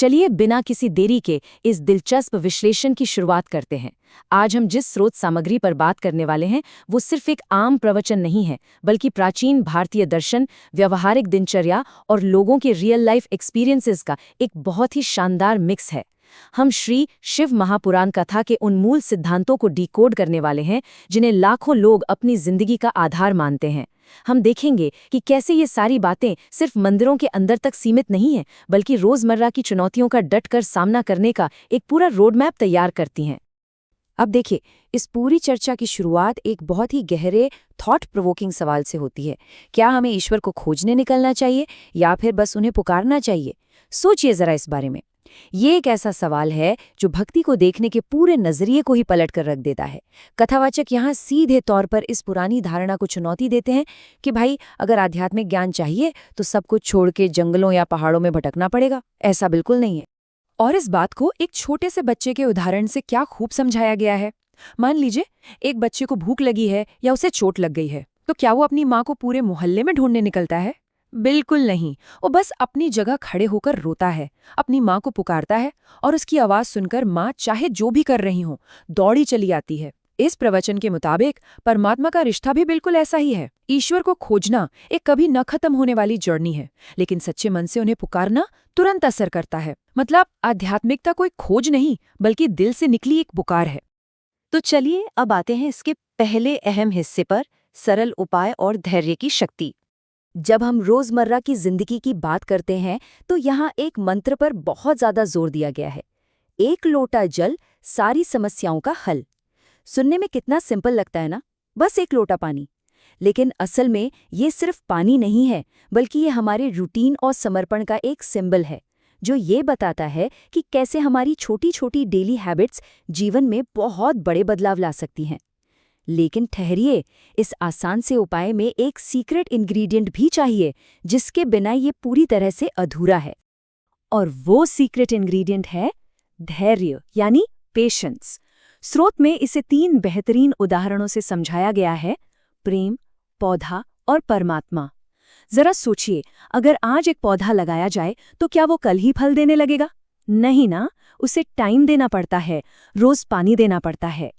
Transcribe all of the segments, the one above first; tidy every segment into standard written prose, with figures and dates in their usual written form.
चलिए बिना किसी देरी के इस दिलचस्प विश्लेषण की शुरुआत करते हैं। आज हम जिस स्रोत सामग्री पर बात करने वाले हैं वो सिर्फ एक आम प्रवचन नहीं है, बल्कि प्राचीन भारतीय दर्शन, व्यवहारिक दिनचर्या और लोगों के रियल लाइफ एक्सपीरियंसेस का एक बहुत ही शानदार मिक्स है। हम श्री शिव महापुराण कथा के उन मूल सिद्धांतों को डिकोड करने वाले हैं जिन्हें लाखों लोग अपनी जिंदगी का आधार मानते हैं। हम देखेंगे कि कैसे ये सारी बातें सिर्फ मंदिरों के अंदर तक सीमित नहीं हैं, बल्कि रोजमर्रा की चुनौतियों का डटकर सामना करने का एक पूरा रोडमैप तैयार करती हैं। अब देखिए, इस पूरी चर्चा की शुरुआत एक बहुत ही गहरे थॉट प्रोवोकिंग सवाल से होती है। क्या हमें ईश्वर को खोजने निकलना चाहिए या फिर बस उन्हें पुकारना चाहिए? सोचिए जरा इस बारे में। ये एक ऐसा सवाल है जो भक्ति को देखने के पूरे नजरिए को ही पलट कर रख देता है। कथावाचक यहाँ सीधे तौर पर इस पुरानी धारणा को चुनौती देते हैं कि भाई, अगर आध्यात्मिक ज्ञान चाहिए तो सब कुछ छोड़ के जंगलों या पहाड़ों में भटकना पड़ेगा। ऐसा बिल्कुल नहीं है। और इस बात को एक छोटे से बच्चे के उदाहरण से क्या खूब समझाया गया है। मान लीजिए एक बच्चे को भूख लगी है या उसे चोट लग गई है, तो क्या वो अपनी माँ को पूरे मोहल्ले में ढूंढने निकलता है? बिल्कुल नहीं। वो बस अपनी जगह खड़े होकर रोता है, अपनी माँ को पुकारता है, और उसकी आवाज सुनकर माँ चाहे जो भी कर रही हो दौड़ी चली आती है। इस प्रवचन के मुताबिक परमात्मा का रिश्ता भी बिल्कुल ऐसा ही है। ईश्वर को खोजना एक कभी न खत्म होने वाली जर्नी है, लेकिन सच्चे मन से उन्हें पुकारना तुरंत असर करता है। मतलब आध्यात्मिकता कोई खोज नहीं, बल्कि दिल से निकली एक पुकार है। तो चलिए अब आते हैं इसके पहले अहम हिस्से पर, सरल उपाय और धैर्य की शक्ति। जब हम रोजमर्रा की जिंदगी की बात करते हैं तो यहाँ एक मंत्र पर बहुत ज्यादा जोर दिया गया है। एक लोटा जल, सारी समस्याओं का हल। सुनने में कितना सिंपल लगता है ना, बस एक लोटा पानी। लेकिन असल में ये सिर्फ पानी नहीं है, बल्कि ये हमारे रूटीन और समर्पण का एक सिंबल है, जो ये बताता है कि कैसे हमारी छोटी छोटी डेली हैबिट्स जीवन में बहुत बड़े बदलाव ला सकती हैं। लेकिन ठहरिए, इस आसान से उपाय में एक सीक्रेट इंग्रेडिएंट भी चाहिए, जिसके बिना ये पूरी तरह से अधूरा है। और वो सीक्रेट इंग्रेडिएंट है धैर्य, यानी पेशेंस। स्रोत में इसे 3 बेहतरीन उदाहरणों से समझाया गया है: प्रेम, पौधा और परमात्मा। जरा सोचिए, अगर आज एक पौधा लगाया जाए तो क्या वो कल ही फल देने लगेगा? नहीं ना, उसे टाइम देना पड़ता है, रोज पानी देना पड़ता है।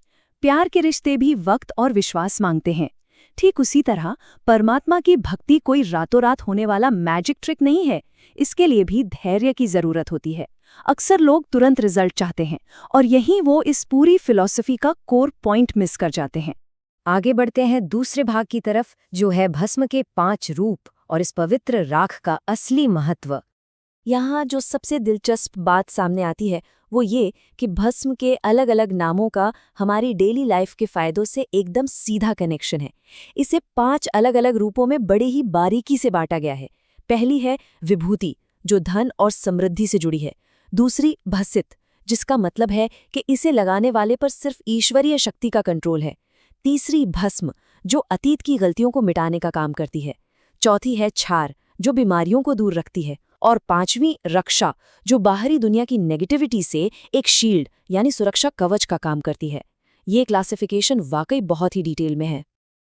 प्यार के रिश्ते भी वक्त और विश्वास मांगते हैं। ठीक उसी तरह परमात्मा की भक्ति कोई रातों रात होने वाला मैजिक ट्रिक नहीं है। इसके लिए भी धैर्य की जरूरत होती है। अक्सर लोग तुरंत रिजल्ट चाहते हैं, और यहीं वो इस पूरी फिलॉसफी का कोर पॉइंट मिस कर जाते हैं। आगे बढ़ते हैं दूसरे भाग की तरफ, जो है भस्म के 5 रूप और इस पवित्र राख का असली महत्व। यहाँ जो सबसे दिलचस्प बात सामने आती है वो ये कि भस्म के अलग अलग नामों का हमारी डेली लाइफ के फायदों से एकदम सीधा कनेक्शन है। इसे 5 अलग अलग रूपों में बड़े ही बारीकी से बांटा गया है। पहली है विभूति, जो धन और समृद्धि से जुड़ी है। दूसरी भसित, जिसका मतलब है कि इसे लगाने वाले पर सिर्फ ईश्वरीय शक्ति का कंट्रोल है। तीसरी भस्म, जो अतीत की गलतियों को मिटाने का काम करती है। चौथी है छार, जो बीमारियों को दूर रखती है। और 5वीं रक्षा, जो बाहरी दुनिया की नेगेटिविटी से एक शील्ड यानी सुरक्षा कवच का काम करती है। ये क्लासिफिकेशन वाकई बहुत ही डिटेल में है।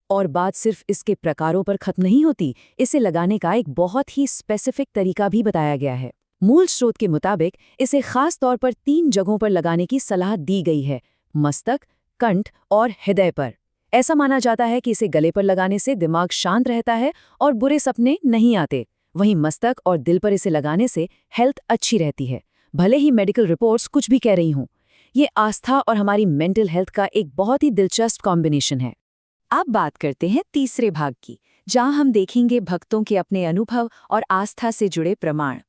और बात सिर्फ इसके प्रकारों पर खत्म नहीं होती, इसे लगाने का एक बहुत ही स्पेसिफिक तरीका भी बताया गया है। मूल स्रोत के मुताबिक इसे खास तौर पर 3 जगहों पर लगाने की सलाह दी गई है: मस्तक, कंठ और हृदय पर। ऐसा माना जाता है कि इसे गले पर लगाने से दिमाग शांत रहता है और बुरे सपने नहीं आते। वहीं मस्तक और दिल पर इसे लगाने से हेल्थ अच्छी रहती है, भले ही मेडिकल रिपोर्ट्स कुछ भी कह रही हों। ये आस्था और हमारी मेंटल हेल्थ का एक बहुत ही दिलचस्प कॉम्बिनेशन है। अब बात करते हैं तीसरे भाग की, जहां हम देखेंगे भक्तों के अपने अनुभव और आस्था से जुड़े प्रमाण।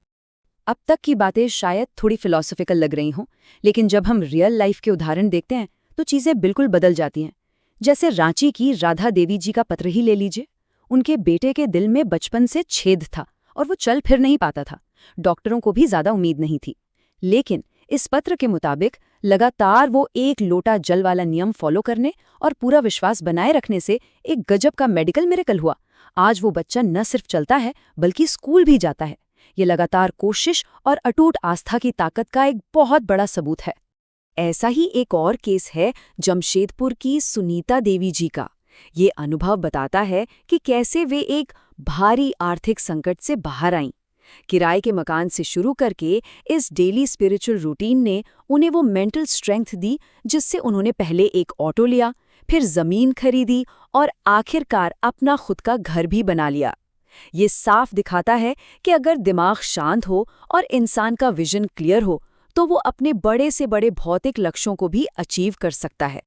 अब तक की बातें शायद थोड़ी फिलॉसफिकल लग रही हों, लेकिन जब हम रियल लाइफ के उदाहरण देखते हैं तो चीजें बिल्कुल बदल जाती हैं। जैसे रांची की राधा देवी जी का पत्र ही ले लीजिए। उनके बेटे के दिल में बचपन से छेद था और वो चल फिर नहीं पाता था। डॉक्टरों को भी ज्यादा उम्मीद नहीं थी। लेकिन इस पत्र के मुताबिक लगातार वो 1 लोटा जल वाला नियम फॉलो करने और पूरा विश्वास बनाए रखने से एक गजब का मेडिकल मिरेकल हुआ। आज वो बच्चा न सिर्फ चलता है, बल्कि स्कूल भी जाता है। ये लगातार कोशिश और अटूट आस्था की ताकत का एक बहुत बड़ा सबूत है। ऐसा ही एक और केस है जमशेदपुर की सुनीता देवी जी का। ये अनुभव बताता है कि कैसे वे एक भारी आर्थिक संकट से बाहर आईं। किराए के मकान से शुरू करके इस डेली स्पिरिचुअल रूटीन ने उन्हें वो मेंटल स्ट्रेंथ दी जिससे उन्होंने पहले एक ऑटो लिया, फिर जमीन खरीदी और आखिरकार अपना खुद का घर भी बना लिया। ये साफ दिखाता है कि अगर दिमाग शांत हो और इंसान का विजन क्लियर हो तो वो अपने बड़े से बड़े भौतिक लक्ष्यों को भी अचीव कर सकता है।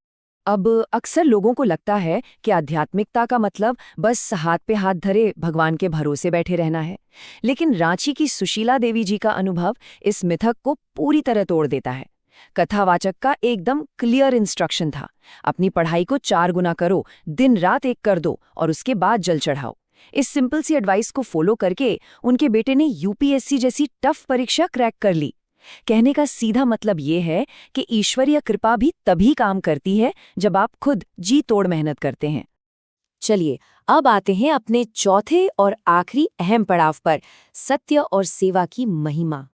अब अक्सर लोगों को लगता है कि आध्यात्मिकता का मतलब बस हाथ पे हाथ धरे भगवान के भरोसे बैठे रहना है, लेकिन रांची की सुशीला देवी जी का अनुभव इस मिथक को पूरी तरह तोड़ देता है। कथावाचक का एकदम क्लियर इंस्ट्रक्शन था, अपनी पढ़ाई को 4 गुना करो, दिन रात एक कर दो और उसके बाद जल चढ़ाओ। इस सिंपल सी एडवाइस को फॉलो करके उनके बेटे ने यूपीएससी जैसी टफ परीक्षा क्रैक कर ली। कहने का सीधा मतलब ये है कि ईश्वरीय कृपा भी तभी काम करती है जब आप खुद जी तोड़ मेहनत करते हैं। चलिए अब आते हैं अपने चौथे और आखिरी अहम पड़ाव पर, सत्य और सेवा की महिमा।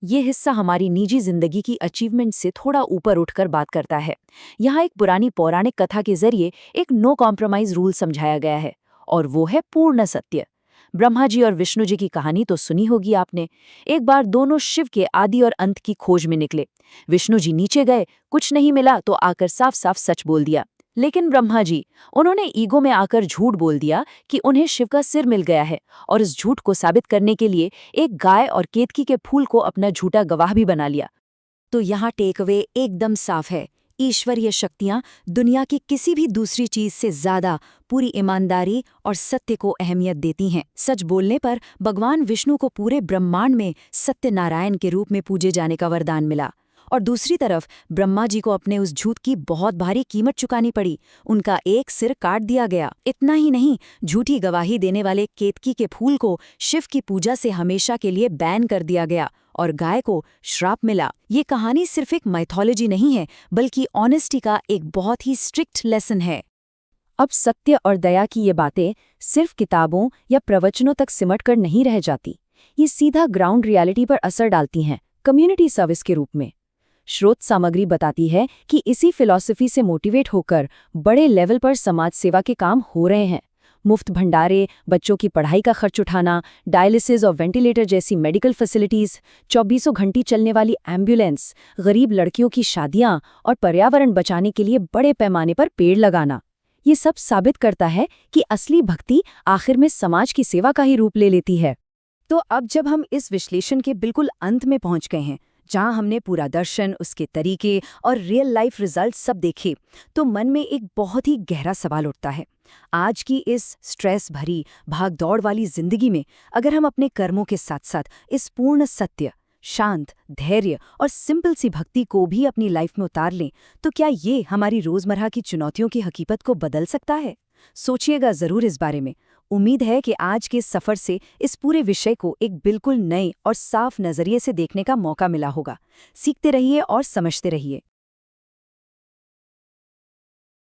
ये हिस्सा हमारी निजी जिंदगी की अचीवमेंट से थोड़ा ऊपर उठकर बात करता है। यहाँ एक पुरानी पौराणिक कथा के जरिए एक नो कॉम्प्रोमाइज रूल समझाया गया है, और वो है पूर्ण सत्य। ब्रह्मा जी और विष्णु जी की कहानी तो सुनी होगी आपने। एक बार दोनों शिव के आदि और अंत की खोज में निकले। विष्णु जी नीचे गए, कुछ नहीं मिला तो आकर साफ साफ सच बोल दिया। लेकिन ब्रह्मा जी, उन्होंने ईगो में आकर झूठ बोल दिया कि उन्हें शिव का सिर मिल गया है, और इस झूठ को साबित करने के लिए एक गाय और केतकी के फूल को अपना झूठा गवाह भी बना लिया। तो यहाँ टेकअवे एकदम साफ है, ईश्वरीय शक्तियाँ दुनिया की किसी भी दूसरी चीज से ज्यादा पूरी ईमानदारी और सत्य को अहमियत देती हैं। सच बोलने पर भगवान विष्णु को पूरे ब्रह्मांड में सत्यनारायण के रूप में पूजे जाने का वरदान मिला, और दूसरी तरफ ब्रह्मा जी को अपने उस झूठ की बहुत भारी कीमत चुकानी पड़ी। उनका एक सिर काट दिया गया। इतना ही नहीं, झूठी गवाही देने वाले केतकी के फूल को शिव की पूजा से हमेशा के लिए बैन कर दिया गया, और गाय को श्राप मिला। ये कहानी सिर्फ एक माइथोलॉजी नहीं है, बल्कि ऑनेस्टी का एक बहुत ही स्ट्रिक्ट लेसन है। अब सत्य और दया की ये बातें सिर्फ किताबों या प्रवचनों तक सिमट कर नहीं रह जाती। ये सीधा ग्राउंड रियलिटी पर असर डालती हैं, कम्युनिटी सर्विस के रूप में। स्रोत सामग्री बताती है कि इसी फिलॉसफी से मोटिवेट होकर बड़े लेवल पर समाज सेवा के काम हो रहे हैं। मुफ्त भंडारे, बच्चों की पढ़ाई का खर्च उठाना, डायलिसिस और वेंटिलेटर जैसी मेडिकल फैसिलिटीज, 24 घंटे चलने वाली एम्बुलेंस, गरीब लड़कियों की शादियां और पर्यावरण बचाने के लिए बड़े पैमाने पर पेड़ लगाना। ये सब साबित करता है कि असली भक्ति आखिर में समाज की सेवा का ही रूप ले लेती है। तो अब जब हम इस विश्लेषण के बिल्कुल अंत में पहुंच गए हैं, जहां हमने पूरा दर्शन, उसके तरीके और रियल लाइफ रिजल्ट सब देखे, तो मन में एक बहुत ही गहरा सवाल उठता है। आज की इस स्ट्रेस भरी भागदौड़ वाली जिंदगी में अगर हम अपने कर्मों के साथ साथ इस पूर्ण सत्य, शांत, धैर्य और सिंपल सी भक्ति को भी अपनी लाइफ में उतार लें, तो क्या ये हमारी रोजमर्रा की चुनौतियों की हकीकत को बदल सकता है? सोचिएगा जरूर इस बारे में। उम्मीद है कि आज के सफर से इस पूरे विषय को एक बिल्कुल नए और साफ नजरिए से देखने का मौका मिला होगा। सीखते रहिए और समझते रहिए।